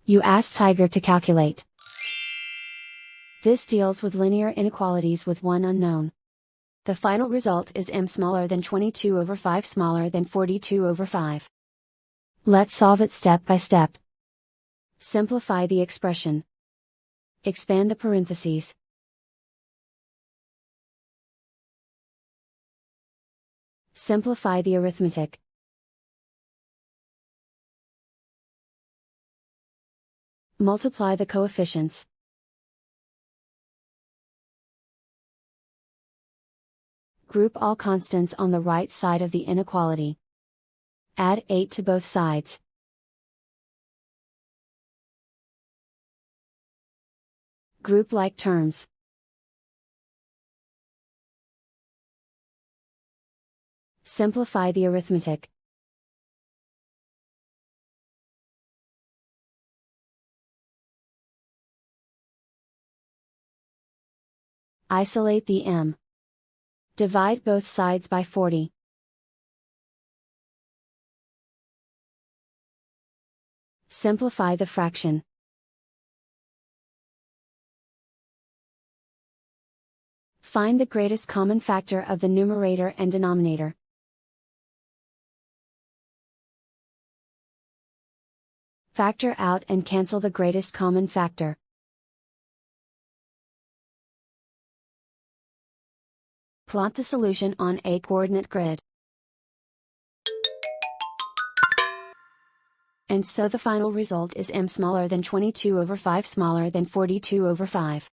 You ask Tiger to calculate. This deals with linear inequalities with one unknown. The final result is m smaller than 22 over 5 smaller than 42 over 5. Let's solve it step by step. Simplify the expression. Expand the parentheses. Simplify the arithmetic. Multiply the coefficients. Group all constants on the right side of the inequality. Add 8 to both sides. Group like terms. Simplify the arithmetic. Isolate the m. Divide both sides by 40. Simplify the fraction. Find the greatest common factor of the numerator and denominator. Factor out and cancel the greatest common factor. Plot the solution on a coordinate grid. And so the final result is m smaller than 22 over 5 smaller than 42 over 5.